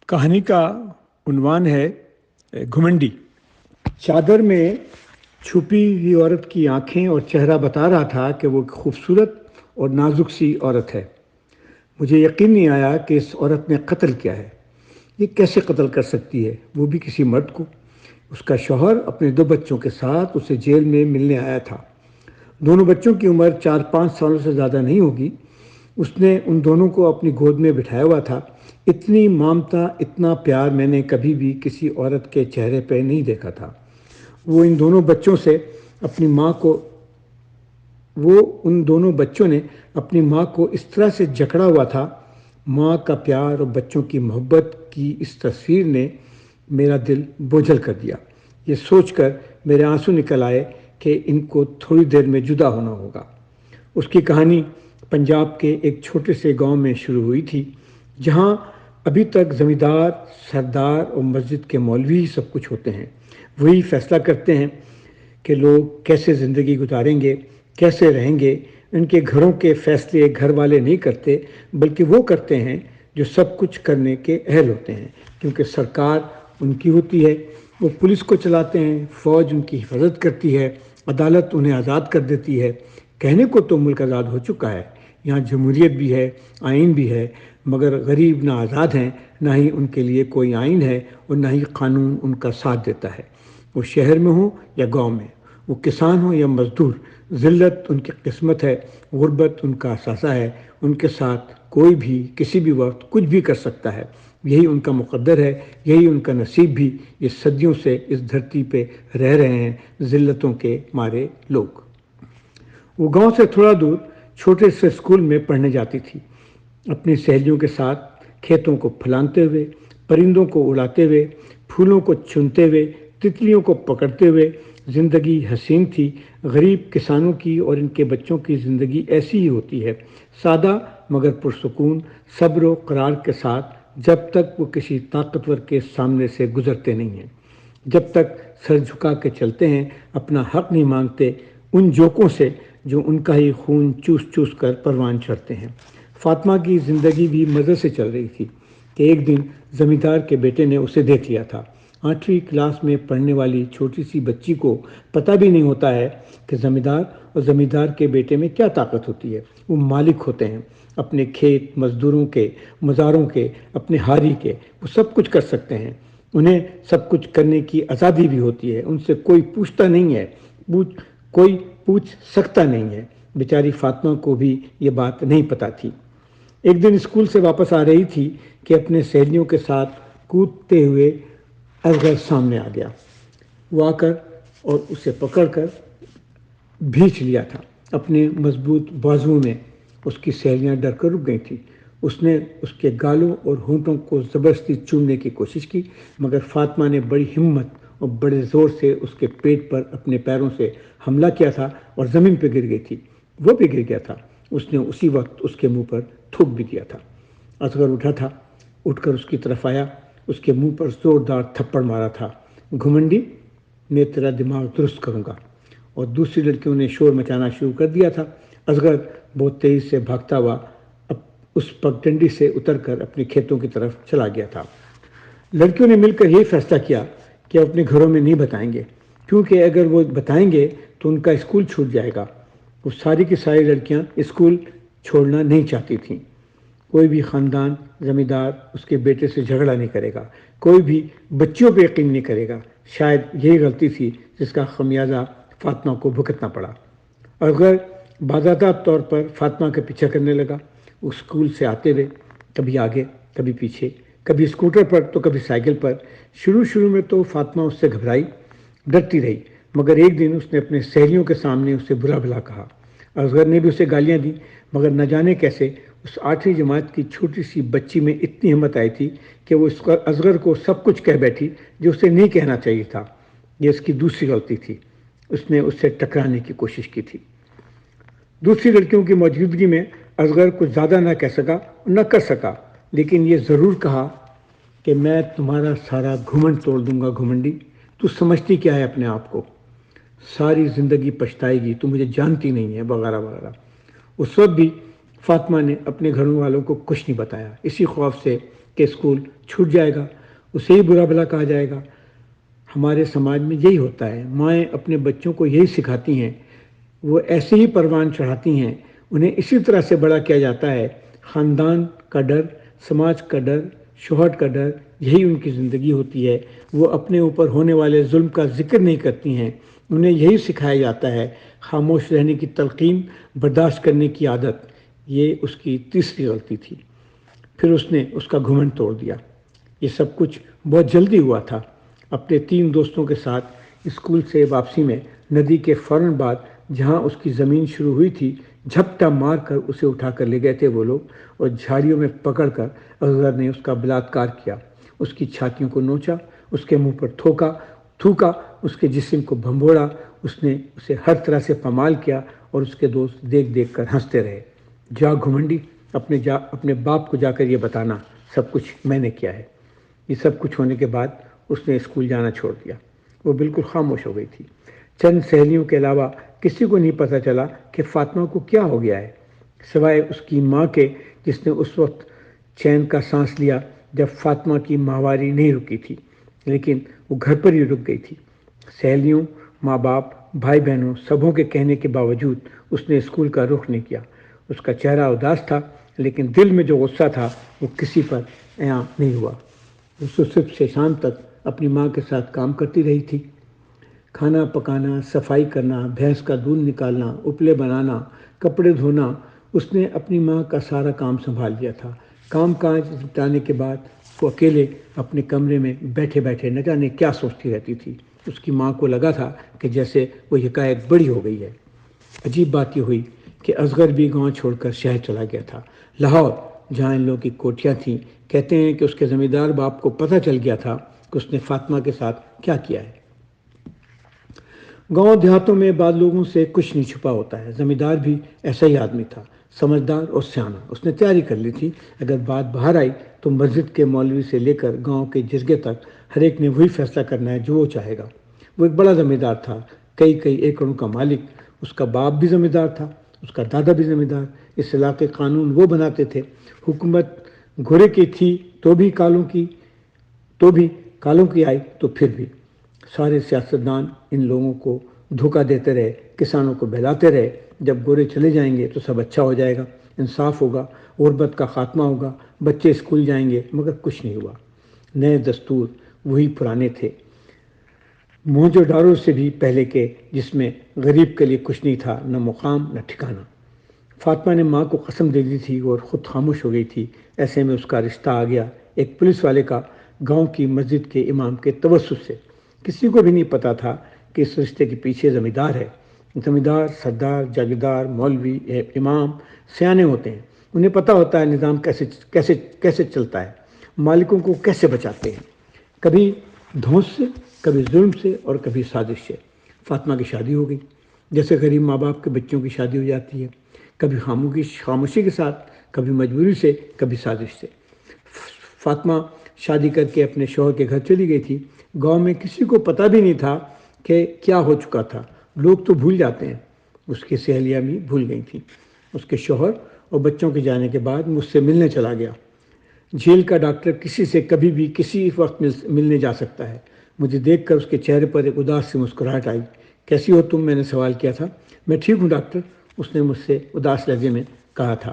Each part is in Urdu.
کہانی کا عنوان ہے گھمنڈی۔ چادر میں چھپی ہوئی عورت کی آنکھیں اور چہرہ بتا رہا تھا کہ وہ ایک خوبصورت اور نازک سی عورت ہے۔ مجھے یقین نہیں آیا کہ اس عورت نے قتل کیا ہے۔ یہ کیسے قتل کر سکتی ہے، وہ بھی کسی مرد کو؟ اس کا شوہر اپنے 2 بچوں کے ساتھ اسے جیل میں ملنے آیا تھا۔ دونوں بچوں کی عمر 4-5 سالوں سے زیادہ نہیں ہوگی۔ اس نے ان دونوں کو اپنی گود میں بٹھایا ہوا تھا۔ اتنی ممتا، اتنا پیار میں نے کبھی بھی کسی عورت کے چہرے پہ نہیں دیکھا تھا۔ وہ ان دونوں بچوں نے اپنی ماں کو اس طرح سے جکڑا ہوا تھا۔ ماں کا پیار اور بچوں کی محبت کی اس تصویر نے میرا دل بوجھل کر دیا۔ یہ سوچ کر میرے آنسو نکل آئے کہ ان کو تھوڑی دیر میں جدا ہونا ہوگا۔ اس کی کہانی پنجاب کے ایک چھوٹے سے گاؤں میں شروع ہوئی تھی، جہاں ابھی تک زمیندار، سردار اور مسجد کے مولوی ہی سب کچھ ہوتے ہیں۔ وہی فیصلہ کرتے ہیں کہ لوگ کیسے زندگی گزاریں گے، کیسے رہیں گے۔ ان کے گھروں کے فیصلے گھر والے نہیں کرتے، بلکہ وہ کرتے ہیں جو سب کچھ کرنے کے اہل ہوتے ہیں، کیونکہ سرکار ان کی ہوتی ہے۔ وہ پولیس کو چلاتے ہیں، فوج ان کی حفاظت کرتی ہے، عدالت انہیں آزاد کر دیتی ہے۔ کہنے کو تو ملک آزاد ہو چکا ہے، یہاں جمہوریت بھی ہے، آئین بھی ہے، مگر غریب نہ آزاد ہیں، نہ ہی ان کے لیے کوئی آئین ہے اور نہ ہی قانون ان کا ساتھ دیتا ہے۔ وہ شہر میں ہوں یا گاؤں میں، وہ کسان ہوں یا مزدور، ذلت ان کی قسمت ہے، غربت ان کا اثاثہ ہے۔ ان کے ساتھ کوئی بھی کسی بھی وقت کچھ بھی کر سکتا ہے۔ یہی ان کا مقدر ہے، یہی ان کا نصیب بھی۔ یہ صدیوں سے اس دھرتی پہ رہ رہے ہیں ذلتوں کے مارے لوگ۔ وہ گاؤں سے تھوڑا دور چھوٹے سے اسکول میں پڑھنے جاتی تھی، اپنی سہیلیوں کے ساتھ کھیتوں کو پھلانتے ہوئے، پرندوں کو اڑاتے ہوئے، پھولوں کو چنتے ہوئے، تتلیوں کو پکڑتے ہوئے۔ زندگی حسین تھی۔ غریب کسانوں کی اور ان کے بچوں کی زندگی ایسی ہی ہوتی ہے، سادہ مگر پرسکون، صبر و قرار کے ساتھ، جب تک وہ کسی طاقتور کے سامنے سے گزرتے نہیں ہیں، جب تک سر جھکا کے چلتے ہیں، اپنا حق نہیں مانگتے ان جوکوں سے جو ان کا ہی خون چوس چوس کر پروان چڑھتے ہیں۔ فاطمہ کی زندگی بھی مزے سے چل رہی تھی کہ ایک دن زمیندار کے بیٹے نے اسے دیکھ لیا تھا۔ 8ویں کلاس میں پڑھنے والی چھوٹی سی بچی کو پتہ بھی نہیں ہوتا ہے کہ زمیندار اور زمیندار کے بیٹے میں کیا طاقت ہوتی ہے۔ وہ مالک ہوتے ہیں اپنے کھیت، مزدوروں کے، مزاروں کے، اپنے ہاری کے۔ وہ سب کچھ کر سکتے ہیں، انہیں سب کچھ کرنے کی آزادی بھی ہوتی ہے۔ ان سے کوئی پوچھتا نہیں ہے، کوئی پوچھ سکتا نہیں ہے۔ بیچاری فاطمہ کو بھی یہ بات نہیں پتہ تھی۔ ایک دن اسکول سے واپس آ رہی تھی کہ اپنے سہیلیوں کے ساتھ کودتے ہوئے اصغر سامنے آ گیا۔ وہ آ کر اور اسے پکڑ کر بھینچ لیا تھا اپنے مضبوط بازوؤں میں۔ اس کی سہیلیاں ڈر کر رک گئی تھیں۔ اس نے اس کے گالوں اور ہونٹوں کو زبردستی چومنے کی کوشش کی، مگر فاطمہ نے بڑی ہمت اور بڑے زور سے اس کے پیٹ پر اپنے پیروں سے حملہ کیا تھا اور زمین پہ گر گئی تھی۔ وہ بھی گر گیا تھا۔ اس نے اسی وقت اس کے منہ پر تھوک بھی دیا تھا۔ اصغر اٹھا تھا، اٹھ کر اس کی طرف آیا، اس کے منہ پر زوردار تھپڑ مارا تھا۔ گھمنڈی، میں تیرا دماغ درست کروں گا۔ اور دوسری لڑکیوں نے شور مچانا شروع کر دیا تھا۔ اصغر بہت تیزی سے بھاگتا ہوا اس پگڈنڈی سے اتر کر اپنے کھیتوں کی طرف چلا گیا تھا۔ لڑکیوں نے مل کر یہ فیصلہ کیا کہ اپنے گھروں میں نہیں بتائیں گے، کیونکہ اگر وہ بتائیں گے تو ان کا اسکول چھوٹ جائے گا۔ وہ ساری کی ساری لڑکیاں اسکول چھوڑنا نہیں چاہتی تھیں۔ کوئی بھی خاندان زمیندار اس کے بیٹے سے جھگڑا نہیں کرے گا، کوئی بھی بچیوں پہ یقین نہیں کرے گا۔ شاید یہی غلطی تھی جس کا خمیازہ فاطمہ کو بھگتنا پڑا۔ اصغر باضابطہ طور پر فاطمہ کا پیچھا کرنے لگا۔ وہ اسکول سے آتے ہوئے کبھی آگے، کبھی پیچھے، کبھی اسکوٹر پر تو کبھی سائیکل پر۔ شروع میں تو فاطمہ اس سے گھبرائی، ڈرتی رہی، مگر ایک دن اس نے اپنے سہیلیوں کے سامنے اسے برا بھلا کہا۔ اصغر نے بھی اسے گالیاں دیں، مگر نہ جانے کیسے اس 8ویں جماعت کی چھوٹی سی بچی میں اتنی ہمت آئی تھی کہ وہ اصغر کو سب کچھ کہہ بیٹھی جو اسے نہیں کہنا چاہیے تھا۔ یہ اس کی دوسری غلطی تھی، اس نے اس سے ٹکرانے کی کوشش کی تھی۔ دوسری لڑکیوں کی موجودگی میں اصغر کچھ زیادہ نہ کہہ سکا اور نہ کر سکا، لیکن یہ ضرور کہا کہ میں تمہارا سارا گھمنڈ توڑ دوں گا گھمنڈی۔ تو سمجھتی کیا ہے اپنے آپ کو؟ ساری زندگی پچھتائے گی، تو مجھے جانتی نہیں ہے، وغیرہ وغیرہ۔ اس وقت بھی فاطمہ نے اپنے گھروں والوں کو کچھ نہیں بتایا، اسی خوف سے کہ اسکول چھوٹ جائے گا، اسے ہی برا بھلا کہا جائے گا۔ ہمارے سماج میں یہی ہوتا ہے، مائیں اپنے بچوں کو یہی سکھاتی ہیں، وہ ایسے ہی پروان چڑھاتی ہیں، انہیں اسی طرح سے بڑا کیا جاتا ہے۔ خاندان کا ڈر، سماج کا ڈر، شوہر کا ڈر، یہی ان کی زندگی ہوتی ہے۔ وہ اپنے اوپر ہونے والے ظلم کا ذکر نہیں کرتی ہیں، انہیں یہی سکھایا جاتا ہے۔ خاموش رہنے کی تلقین، برداشت کرنے کی عادت، یہ اس کی تیسری غلطی تھی۔ پھر اس نے اس کا گھمنڈ توڑ دیا۔ یہ سب کچھ بہت جلدی ہوا تھا۔ اپنے 3 دوستوں کے ساتھ اسکول سے واپسی میں ندی کے فوراً بعد جہاں اس کی زمین شروع ہوئی تھی، جھپٹا مار کر اسے اٹھا کر لے گئے تھے وہ لوگ، اور جھاڑیوں میں پکڑ کر اصغر نے اس کا بلاత్కాر کیا، اس کی چھاتیوں کو نوچا، اس کے منہ پر تھوکا، اس کے جسم کو بھنبوڑا۔ اس نے اسے ہر طرح سے پامال کیا اور اس کے دوست دیکھ دیکھ کر ہنستے رہے۔ جا گھمنڈی، اپنے باپ کو جا کر یہ بتانا، سب کچھ میں نے کیا ہے۔ یہ سب کچھ ہونے کے بعد اس نے اسکول جانا چھوڑ دیا۔ وہ بالکل خاموش ہو گئی تھی۔ چند سہیلیوں کے علاوہ کسی کو نہیں پتہ چلا کہ فاطمہ کو کیا ہو گیا ہے، سوائے اس کی ماں کے، جس نے اس وقت چین کا سانس لیا جب فاطمہ کی ماہواری نہیں رکی تھی، لیکن وہ گھر پر ہی رک گئی تھی۔ سہیلیوں، ماں باپ، بھائی بہنوں، سبوں کے کہنے کے باوجود اس نے اسکول کا رخ نہیں کیا۔ اس کا چہرہ اداس تھا، لیکن دل میں جو غصہ تھا وہ کسی پر عیاں نہیں ہوا۔ وہ صبح سے شام تک اپنی ماں کے ساتھ کام کرتی رہی تھی، کھانا پکانا، صفائی کرنا، بھینس کا دودھ نکالنا، اپلے بنانا، کپڑے دھونا۔ اس نے اپنی ماں کا سارا کام سنبھال لیا تھا۔ کام کاج نپٹانے کے بعد وہ اکیلے اپنے کمرے میں بیٹھے بیٹھے نہ جانے کیا سوچتی رہتی تھی۔ اس کی ماں کو لگا تھا کہ جیسے وہ یکایک بڑی ہو گئی ہے۔ عجیب بات یہ ہوئی کہ اصغر بھی گاؤں چھوڑ کر شہر چلا گیا تھا، لاہور، جہاں ان لوگوں کی کوٹھیاں تھیں۔ کہتے ہیں کہ اس کے زمیندار باپ کو پتہ چل گیا تھا کہ اس نے فاطمہ کے ساتھ کیا کیا ہے۔ گاؤں دیہاتوں میں بعض لوگوں سے کچھ نہیں چھپا ہوتا ہے۔ زمیندار بھی ایسا ہی آدمی تھا، سمجھدار اور سیانا۔ اس نے تیاری کر لی تھی، اگر بات باہر آئی تو مسجد کے مولوی سے لے کر گاؤں کے جرگے تک ہر ایک نے وہی فیصلہ کرنا ہے جو وہ چاہے گا۔ وہ ایک بڑا زمیندار تھا، کئی ایکڑوں کا مالک۔ اس کا باپ بھی زمیندار تھا، اس کا دادا بھی زمیندار۔ اس علاقے قانون وہ بناتے تھے۔ حکومت گھوڑے کی تھی تو بھی کالوں کی آئی تو پھر بھی۔ سارے سیاستدان ان لوگوں کو دھوکہ دیتے رہے، کسانوں کو بہلاتے رہے، جب گورے چلے جائیں گے تو سب اچھا ہو جائے گا، انصاف ہوگا، غربت کا خاتمہ ہوگا، بچے اسکول جائیں گے، مگر کچھ نہیں ہوا۔ نئے دستور وہی پرانے تھے، موہنجو داڑو سے بھی پہلے کے، جس میں غریب کے لیے کچھ نہیں تھا، نہ مقام نہ ٹھکانہ۔ فاطمہ نے ماں کو قسم دے دی تھی اور خود خاموش ہو گئی تھی۔ ایسے میں اس کا رشتہ آ گیا ایک پولیس والے کا، گاؤں کی مسجد کے امام کے توسط سے۔ کسی کو بھی نہیں پتا تھا کہ اس رشتے کے پیچھے زمیندار ہے۔ زمیندار، سردار، جاگیردار، مولوی، امام سیانے ہوتے ہیں، انہیں پتہ ہوتا ہے نظام کیسے چلتا ہے، مالکوں کو کیسے بچاتے ہیں، کبھی دھونس سے، کبھی ظلم سے اور کبھی سازش سے۔ فاطمہ کی شادی ہو گئی، جیسے غریب ماں باپ کے بچوں کی شادی ہو جاتی ہے، کبھی خاموشی کے ساتھ، کبھی مجبوری سے، کبھی سازش سے۔ فاطمہ شادی کر کے اپنے شوہر کے گھر چلی گئی تھی۔ گاؤں میں کسی کو پتہ بھی نہیں تھا کہ کیا ہو چکا تھا، لوگ تو بھول جاتے ہیں، اس کی سہیلیاں بھی بھول گئی تھیں۔ اس کے شوہر اور بچوں کے جانے کے بعد مجھ سے ملنے چلا گیا۔ جیل کا ڈاکٹر کسی سے کبھی بھی کسی وقت ملنے جا سکتا ہے۔ مجھے دیکھ کر اس کے چہرے پر ایک اداس سی مسکراہٹ آئی۔ کیسی ہو تم؟ میں نے سوال کیا تھا۔ میں ٹھیک ہوں ڈاکٹر، اس نے مجھ سے اداس لہجے میں کہا تھا۔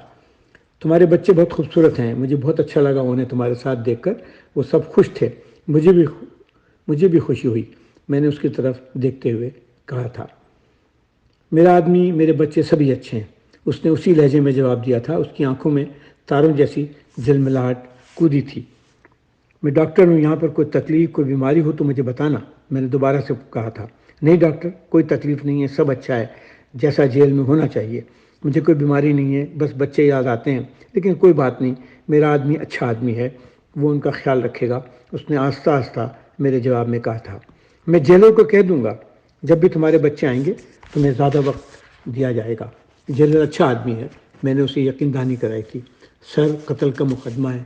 تمہارے بچے بہت خوبصورت ہیں، مجھے بہت اچھا لگا انہیں تمہارے ساتھ دیکھ کر، وہ سب خوش تھے، مجھے بھی خوشی ہوئی، میں نے اس کی طرف دیکھتے ہوئے کہا تھا۔ میرا آدمی، میرے بچے سبھی اچھے ہیں، اس نے اسی لہجے میں جواب دیا تھا۔ اس کی آنکھوں میں تاروں جیسی جلملاہٹ کودی تھی۔ میں ڈاکٹر ہوں، یہاں پر کوئی تکلیف، کوئی بیماری ہو تو مجھے بتانا، میں نے دوبارہ سے کہا تھا۔ نہیں ڈاکٹر، کوئی تکلیف نہیں ہے، سب اچھا ہے، جیسا جیل میں ہونا چاہیے، مجھے کوئی بیماری نہیں ہے، بس بچے یاد آتے ہیں، لیکن کوئی بات نہیں، میرا آدمی اچھا آدمی ہے، وہ ان کا خیال رکھے گا، اس نے آہستہ آہستہ میرے جواب میں کہا تھا۔ میں جیلر کو کہہ دوں گا، جب بھی تمہارے بچے آئیں گے تمہیں زیادہ وقت دیا جائے گا۔ جیلر اچھا آدمی ہے، میں نے اسے یقین دہانی کرائی تھی۔ سر، قتل کا مقدمہ ہے،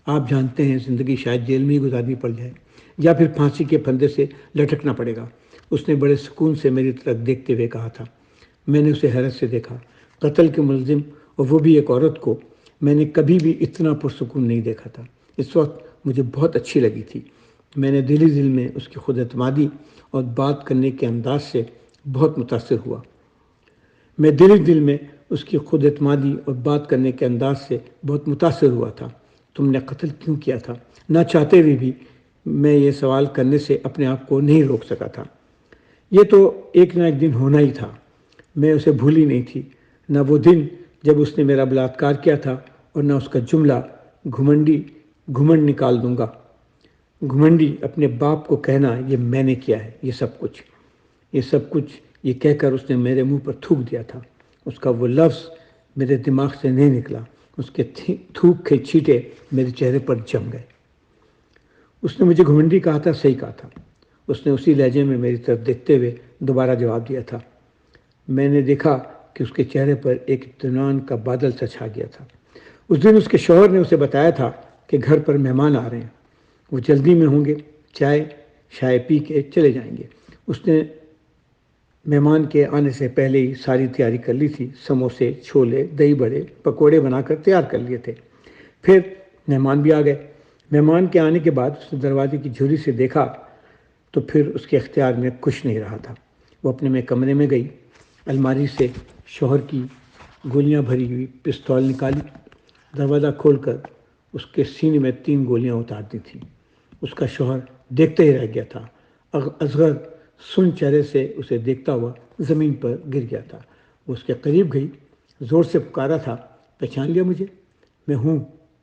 آپ جانتے ہیں، زندگی شاید جیل میں ہی گزارنی پڑ جائے یا پھر پھانسی کے پھندے سے لٹکنا پڑے گا، اس نے بڑے سکون سے میری طرف دیکھتے ہوئے کہا تھا۔ میں نے اسے حیرت سے دیکھا۔ قتل کے ملزم، اور وہ بھی ایک عورت کو، میں نے کبھی بھی اتنا پرسکون نہیں دیکھا تھا۔ اس وقت مجھے بہت اچھی لگی تھی۔ میں نے دل ہی دل میں اس کی خود اعتمادی اور بات کرنے کے انداز سے بہت متاثر ہوا۔ میں دل ہی دل میں اس کی خود اعتمادی اور بات کرنے کے انداز سے بہت متاثر ہوا تھا۔ تم نے قتل کیوں کیا تھا؟ نہ چاہتے ہوئے بھی میں یہ سوال کرنے سے اپنے آپ کو نہیں روک سکا تھا۔ یہ تو ایک نہ ایک دن ہونا ہی تھا۔ میں اسے بھولی نہیں تھی، نہ وہ دن جب اس نے میرا بلاత్కాر کیا تھا، اور نہ اس کا جملہ گھمنڈ نکال دوں گا، گھمنڈی اپنے باپ کو کہنا یہ میں نے کیا ہے، یہ سب کچھ یہ کہہ کر اس نے میرے منہ پر تھوک دیا تھا۔ اس کا وہ لفظ میرے دماغ سے نہیں نکلا، اس کے تھوک کے چھینٹے میرے چہرے پر جم گئے۔ اس نے مجھے گھمنڈی کہا تھا، صحیح کہا تھا۔ اس نے اسی لہجے میں میری طرف دیکھتے ہوئے دوبارہ جواب دیا تھا۔ میں نے دیکھا کہ اس کے چہرے پر ایک اطمینان کا بادل سا چھا گیا تھا۔ اس دن اس کے شوہر نے اسے بتایا تھا کہ گھر پر مہمان آ رہے ہیں، وہ جلدی میں ہوں گے، چائے پی کے چلے جائیں گے۔ اس نے مہمان کے آنے سے پہلے ہی ساری تیاری کر لی تھی، سموسے، چھولے، دہی بڑے، پکوڑے بنا کر تیار کر لیے تھے۔ پھر مہمان بھی آ گئے۔ مہمان کے آنے کے بعد اس نے دروازے کی جھری سے دیکھا تو پھر اس کے اختیار میں کچھ نہیں رہا تھا۔ وہ اپنے کمرے میں گئی، الماری سے شوہر کی گولیاں بھری ہوئی پستول نکالی، دروازہ کھول کر اس کے سینے میں 3 گولیاں اتار دی تھیں۔ اس کا شوہر دیکھتے ہی رہ گیا تھا۔ اصغر سن چہرے سے اسے دیکھتا ہوا زمین پر گر گیا تھا۔ وہ اس کے قریب گئی، زور سے پکارا تھا، پہچان لیا مجھے؟ میں ہوں،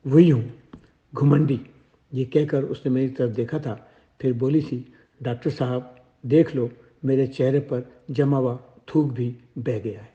وہی ہوں، گھمنڈی۔ یہ کہہ کر اس نے میری طرف دیکھا تھا، پھر بولی تھی، ڈاکٹر صاحب دیکھ لو، میرے چہرے پر جمع ہوا تھوک بھی بہہ گیا ہے۔